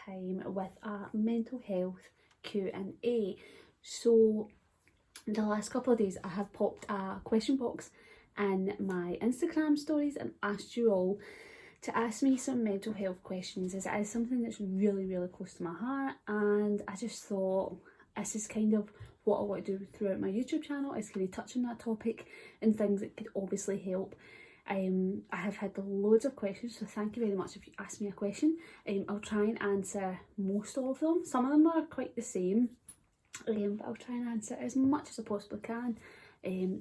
time with a mental health Q&A. So the last couple of days I have popped a question box in my Instagram stories and asked you all to ask me some mental health questions, as it is something that's really, really close to my heart, and I just thought this is kind of what I want to do throughout my YouTube channel, is kind of touch on that topic and things that could obviously help. I have had loads of questions, so thank you very much if you ask me a question. I'll try and answer most of them. Some of them are quite the same, but I'll try and answer as much as I possibly can.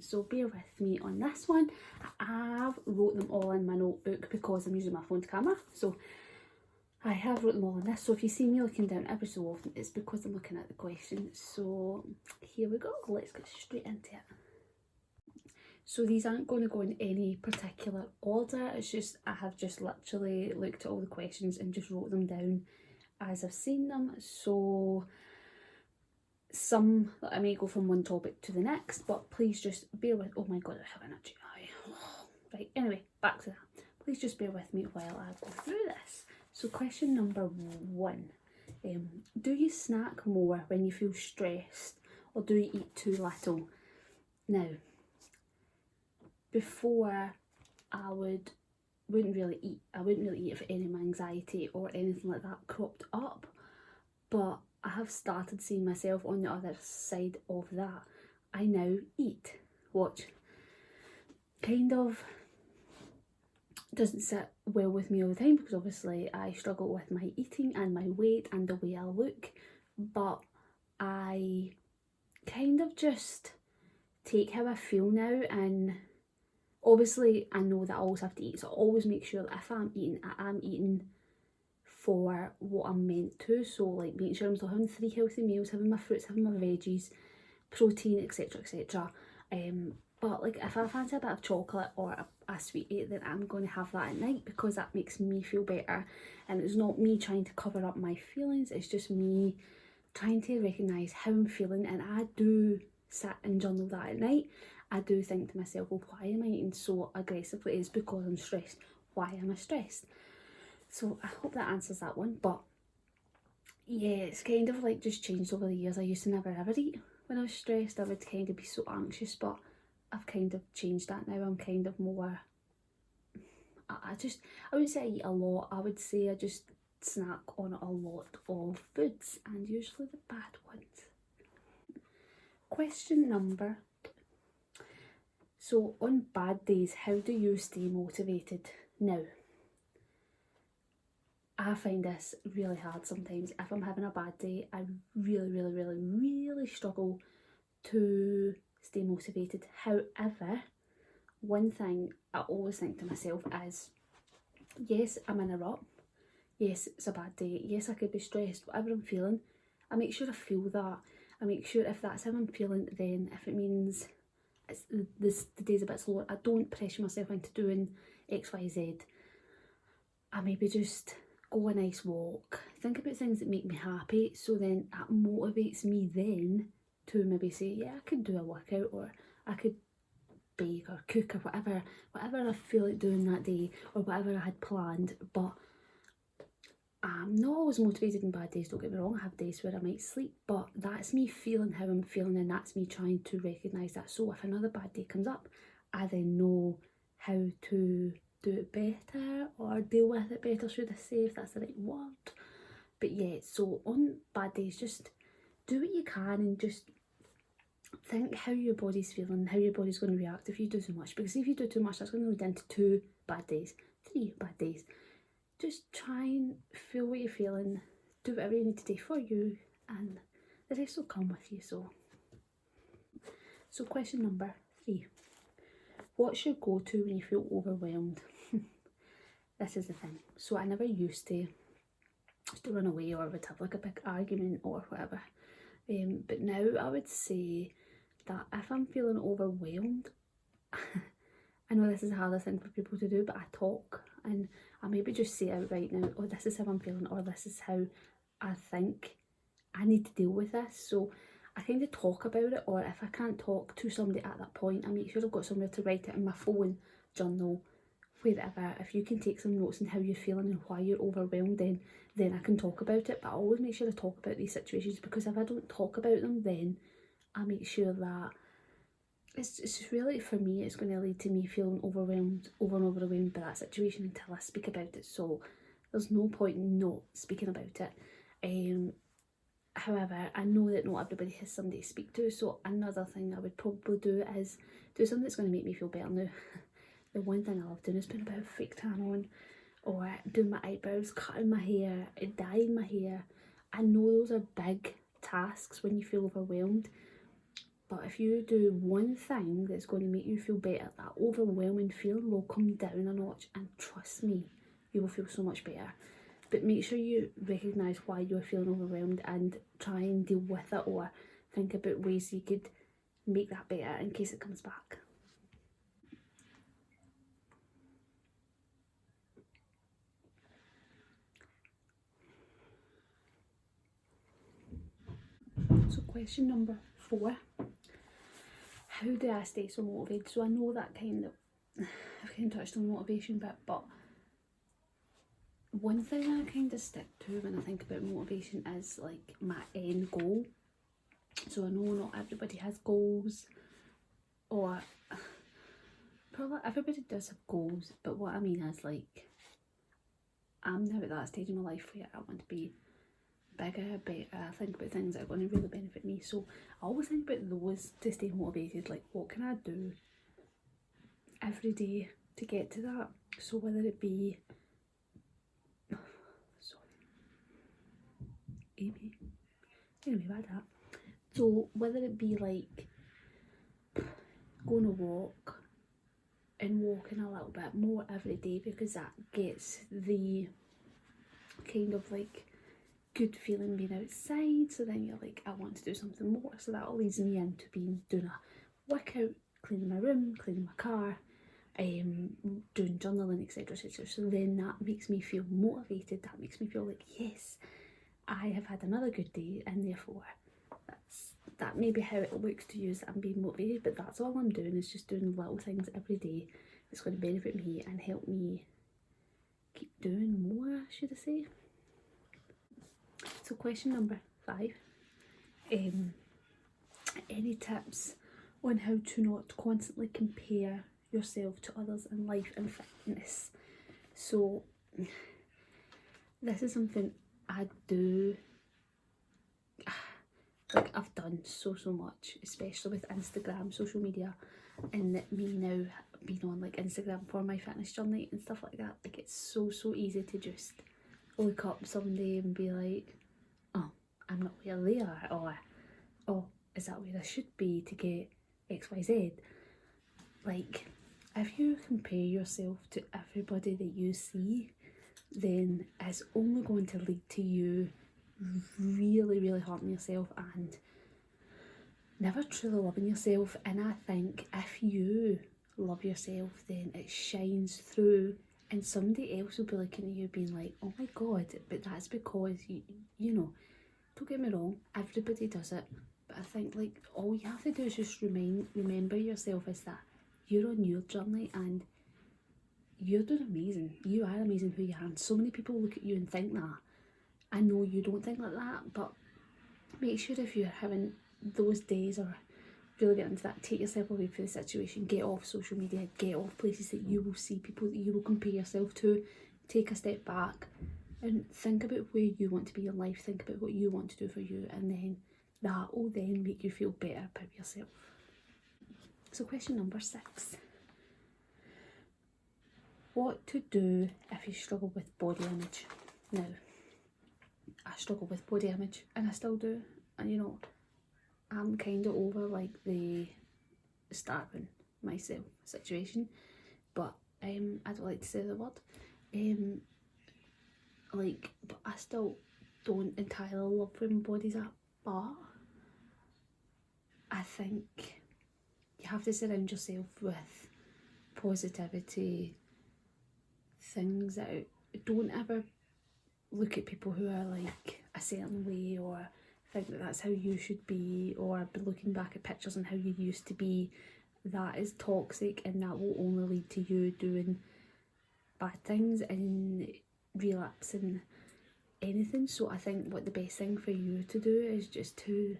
So bear with me on this one. I've wrote them all in my notebook because I'm using my phone to camera, so I have wrote them all in this. So if you see me looking down every so often, it's because I'm looking at the questions. So here we go, let's get straight into it. So these aren't going to go in any particular order, it's just I have just literally looked at all the questions and just wrote them down as I've seen them. So some I may go from one topic to the next, but please just bear with, oh my god, I have an itchy eye. Right, anyway, back to that. Please just bear with me while I go through this. So question number 1, do you snack more when you feel stressed, or do you eat too little? Now, before I wouldn't really eat if any of my anxiety or anything like that cropped up, but I have started seeing myself on the other side of that. I now eat, which kind of doesn't sit well with me all the time, because obviously I struggle with my eating and my weight and the way I look, but I kind of just take how I feel now, and obviously I know that I always have to eat, so I always make sure that if I'm eating, I am eating for what I'm meant to. So like making sure I'm still having 3 healthy meals, having my fruits, having my veggies, protein, etc, etc. But like if I fancy a bit of chocolate or a sweetie, then I'm going to have that at night, because that makes me feel better, and it's not me trying to cover up my feelings, it's just me trying to recognise how I'm feeling. And I do sit and journal that at night. I do think to myself, well, why am I eating so aggressively? It's because I'm stressed. Why am I stressed? So I hope that answers that one. But yeah, it's kind of like just changed over the years. I used to never ever eat when I was stressed. I would kind of be so anxious, but I've kind of changed that now. I'm kind of more, I wouldn't say I eat a lot, I would say I just snack on a lot of foods, and usually the bad ones. Question number 2. So on bad days, how do you stay motivated? Now, I find this really hard sometimes. If I'm having a bad day, I really struggle to stay motivated. However, one thing I always think to myself is, yes, I'm in a rut, yes, it's a bad day, yes, I could be stressed, whatever I'm feeling, I make sure I feel that. I make sure if that's how I'm feeling, then if it means it's the day's a bit slower, I don't pressure myself into doing X, Y, Z. I maybe just go a nice walk, think about things that make me happy, so then that motivates me then to maybe say, yeah, I could do a workout, or I could bake or cook, or whatever I feel like doing that day, or whatever I had planned. But I'm not always motivated in bad days, don't get me wrong. I have days where I might sleep, but that's me feeling how I'm feeling, and that's me trying to recognise that. So if another bad day comes up, I then know how to do it better, or deal with it better, should I say, if that's the right word. But yeah, so on bad days, just do what you can, and just think how your body's feeling, how your body's going to react if you do too much. Because if you do too much, that's going to lead into 2 bad days, 3 bad days. Just try and feel what you're feeling, do whatever you need to do for you, and the rest will come with you. So question number 3. What's your go-to when you feel overwhelmed? This is the thing. So I never used to run away, or would have like a big argument or whatever. But now I would say that if I'm feeling overwhelmed, I know this is a harder thing for people to do, but I talk, and I maybe just say out right now, oh, this is how I'm feeling, or this is how I think I need to deal with this. So I kind of talk about it, or if I can't talk to somebody at that point, I make sure I've got somewhere to write it in my phone, journal, wherever, if you can take some notes on how you're feeling and why you're overwhelmed, then I can talk about it. But I always make sure I talk about these situations, because if I don't talk about them, then I make sure that it's really, for me, it's going to lead to me feeling overwhelmed, overwhelmed by that situation until I speak about it. So there's no point in not speaking about it. However, I know that not everybody has somebody to speak to, so another thing I would probably do is do something that's going to make me feel better now. The one thing I love doing is putting a bit of fake tan on, or doing my eyebrows, cutting my hair, dyeing my hair. I know those are big tasks when you feel overwhelmed, but if you do one thing that's going to make you feel better, that overwhelming feeling will come down a notch, and trust me, you will feel so much better. But make sure you recognise why you're feeling overwhelmed and try and deal with it, or think about ways you could make that better in case it comes back. So question number 4. How do I stay so motivated? So I know that I've kind of touched on motivation a bit, but one thing I kind of stick to when I think about motivation is like my end goal. So I know not everybody has goals, or probably everybody does have goals, but what I mean is, like, I'm now at that stage in my life where I want to be bigger, better. I think about things that are going to really benefit me. So I always think about those to stay motivated. Like, what can I do every day to get to that? So whether it be, anyway, bad that. So whether it be like going a walk and walking a little bit more every day, because that gets the kind of like good feeling being outside, so then you're like, I want to do something more, so that leads me into doing a workout, cleaning my room, cleaning my car, doing journaling, etc, etc. So then that makes me feel motivated, that makes me feel like, yes, I have had another good day, and therefore that may be how it looks to you, that I'm being motivated, but that's all I'm doing, is just doing little things every day that's going to benefit me and help me keep doing more, should I say. So question number 5, any tips on how to not constantly compare yourself to others in life and fitness? So this is something I do, like I've done so much, especially with Instagram, social media, and me now being on like Instagram for my fitness journey and stuff like that. Like, it's so easy to just look up someday and be like, oh, I'm not where they are, or oh, is that where I should be to get XYZ? Like, if you compare yourself to everybody that you see, then it's only going to lead to you really hurting yourself and never truly loving yourself. And I think if you love yourself, then it shines through, and somebody else will be looking at you being like, oh my god, but that's because you know, don't get me wrong, everybody does it, but I think like all you have to do is just remember yourself is that you're on your journey and you're doing amazing. You are amazing who you are, and so many people look at you and think that. I know you don't think like that, but make sure if you're having those days or really get into that, take yourself away from the situation, get off social media, get off places that you will see people that you will compare yourself to, take a step back and think about where you want to be in life, think about what you want to do for you, and then that will then make you feel better about yourself. So question number 6, what to do if you struggle with body image? Now, I struggle with body image, and I still do, and you know, I'm kind of over like the starving myself situation, but I don't like to say the word, but I still don't entirely love where my body's at, but I think you have to surround yourself with positivity, things that don't ever look at people who are like a certain way or think that that's how you should be, or be looking back at pictures and how you used to be. That is toxic, and that will only lead to you doing bad things and relapsing anything. So I think what the best thing for you to do is just to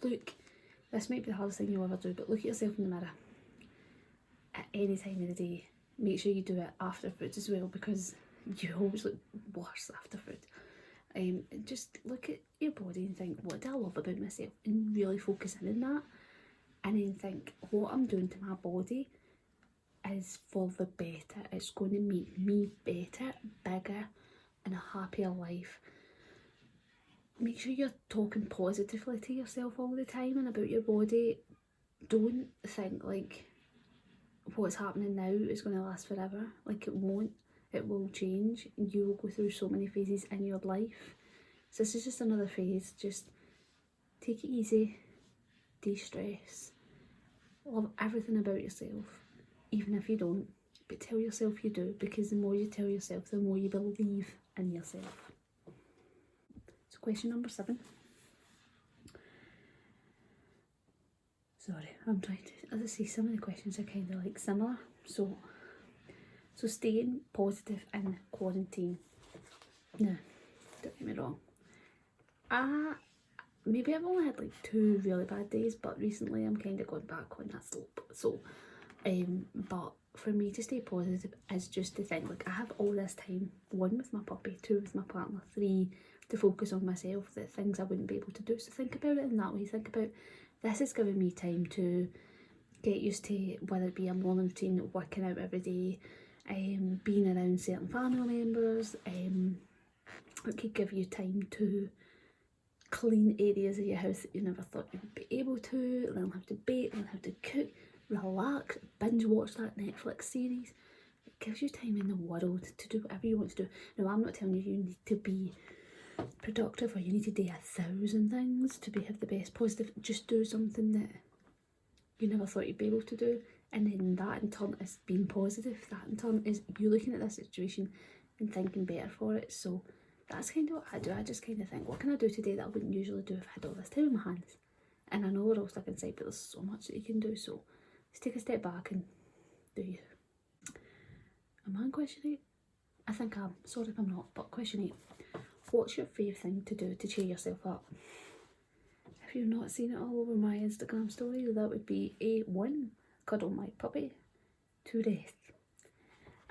look, this might be the hardest thing you'll ever do, but look at yourself in the mirror at any time of the day. Make sure you do it after food as well, because you always look worse after food. Just look at your body and think, what do I love about myself, and really focus in on that, and then think, what I'm doing to my body is for the better. It's going to make me better, bigger, and a happier life. Make sure you're talking positively to yourself all the time and about your body. Don't think like what's happening now is going to last forever. Like, it won't. It will change. You will go through so many phases in your life. So this is just another phase. Just take it easy, de-stress, love everything about yourself, even if you don't, but tell yourself you do, because the more you tell yourself, the more you believe in yourself. So question number 7. Sorry, I'm trying to, as I say, some of the questions are kind of like similar. So staying positive in quarantine. Now, don't get me wrong, maybe I've only had like 2 really bad days, but recently I'm kind of going back on that slope. So but for me to stay positive is just to think, like, I have all this time, 1 with my puppy, 2 with my partner, 3 to focus on myself, the things I wouldn't be able to do. So think about it in that way. Think about, this is giving me time to get used to, whether it be a morning routine, working out every day, being around certain family members. It could give you time to clean areas of your house that you never thought you would be able to, learn how to bake, learn how to cook, relax, binge watch that Netflix series. It gives you time in the world to do whatever you want to do. Now, I'm not telling you you need to be productive or you need to do 1,000 things to have the best positive. Just do something that you never thought you'd be able to do, and then that in turn is being positive. That in turn is you looking at this situation and thinking better for it. So that's kind of what I do. I just kind of think, what can I do today that I wouldn't usually do if I had all this time in my hands? And I know we're all stuck inside, but there's so much that you can do. So let's take a step back and do you. Am I on question 8? I think I'm. Sorry if I'm not, but question 8. What's your favourite thing to do to cheer yourself up? If you've not seen it all over my Instagram story, that would be 1, cuddle my puppy, 2, rest.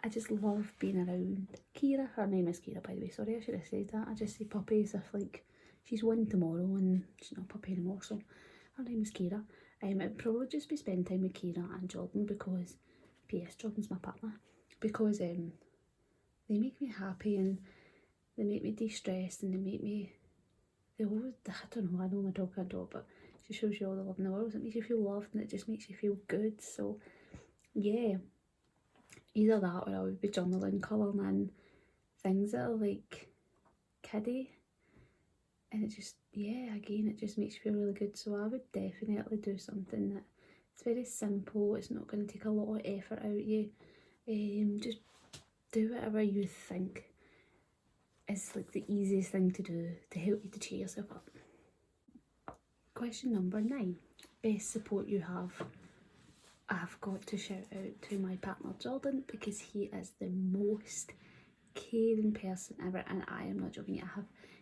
I just love being around Kira. Her name is Kira, by the way. Sorry, I should have said that. I just say puppy as if like she's 1 tomorrow and she's not a puppy anymore. So her name is Kira. It would probably just be spending time with Kira and Jordan, because P.S. Jordan's my partner. Because they make me happy and they make me de-stressed and they always, I don't know, I know my dog can't talk, but she shows you all the love in the world. It makes you feel loved and it just makes you feel good. So yeah, either that or I would be journaling, colouring in things that are like kiddie, and it just, yeah, again, it just makes you feel really good. So I would definitely do something that it's very simple, it's not going to take a lot of effort out of you. Just do whatever you think is like the easiest thing to do to help you to cheer yourself up. Question number 9. Best support you have. I've got to shout out to my partner Jordan, because he is the most caring person ever, and I am not joking.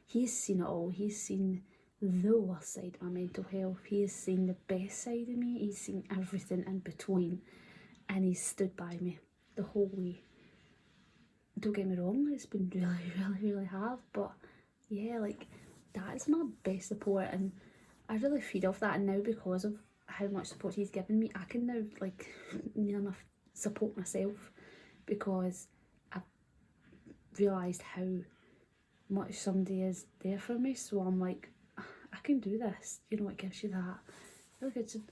He's seen it all. He's seen the worst side of my mental health. He has seen the best side of me. He's seen everything in between, and he's stood by me the whole way. Don't get me wrong, it's been really hard, but yeah, like, that is my best support, and I really feed off that. And now, because of how much support he's given me, I can now like near enough support myself, because I've realised how much somebody is there for me. So I'm like, I can do this, you know. It gives you that really good.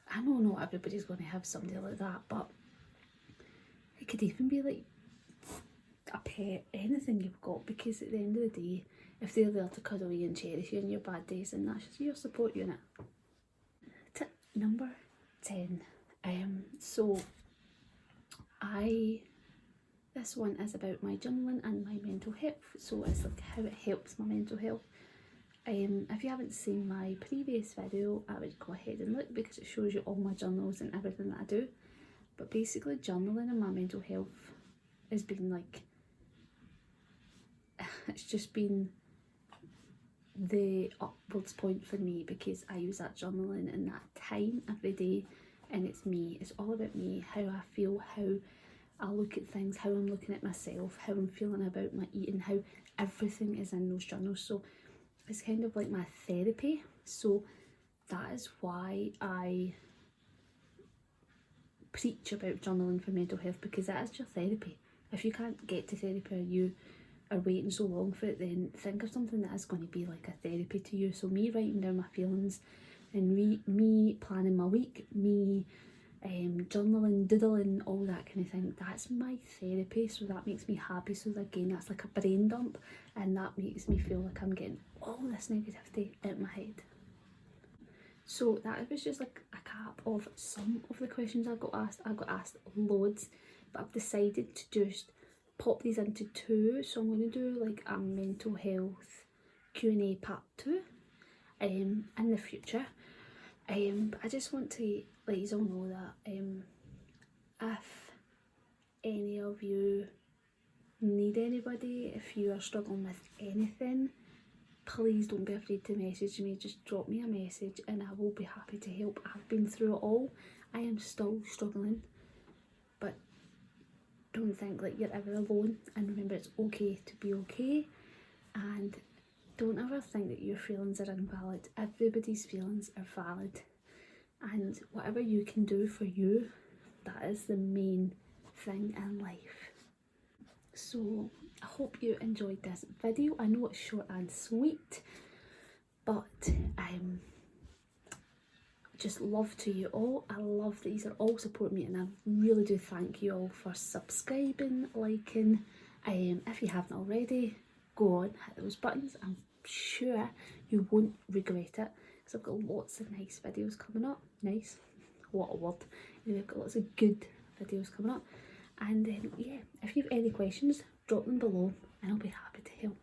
I know not everybody's going to have somebody like that, but it could even be like a pet, anything you've got, because at the end of the day, if they're there to cuddle you and cherish you in your bad days, then that's just your support unit. Tip number 10. So this one is about my journaling and my mental health. So it's like how it helps my mental health. If you haven't seen my previous video, I would go ahead and look, because it shows you all my journals and everything that I do. But basically journaling in my mental health has been like, it's just been the upwards point for me, because I use that journaling in that time every day, and it's me. It's all about me, how I feel, how I look at things, how I'm looking at myself, how I'm feeling about my eating, how everything is in those journals. So it's kind of like my therapy. So that is why I preach about journaling for mental health, because that is your therapy. If you can't get to therapy, or you are waiting so long for it, then think of something that is going to be like a therapy to you. So me writing down my feelings, and me planning my week, me journaling, doodling, all that kind of thing, that's my therapy. So that makes me happy. So again, that's like a brain dump, and that makes me feel like I'm getting all this negativity out of my head. So that was just like a cap of some of the questions I got asked. I got asked loads, but I've decided to just pop these into two. So I'm going to do like a mental health Q&A part 2 in the future. But I just want to let you all know that if any of you need anybody, if you are struggling with anything, please don't be afraid to message me. Just drop me a message and I will be happy to help. I've been through it all. I am still struggling, but don't think like you're ever alone, and remember it's okay to be okay, and don't ever think that your feelings are invalid. Everybody's feelings are valid, and whatever you can do for you, that is the main thing in life. So I hope you enjoyed this video. I know it's short and sweet, but just love to you all. I love that you are all supporting me, and I really do thank you all for subscribing, liking. If you haven't already, go on, hit those buttons. I'm sure you won't regret it, because I've got lots of nice videos coming up. Nice, what a word. Anyway, I've got lots of good videos coming up, and yeah, if you have any questions, drop them below and I'll be happy to help.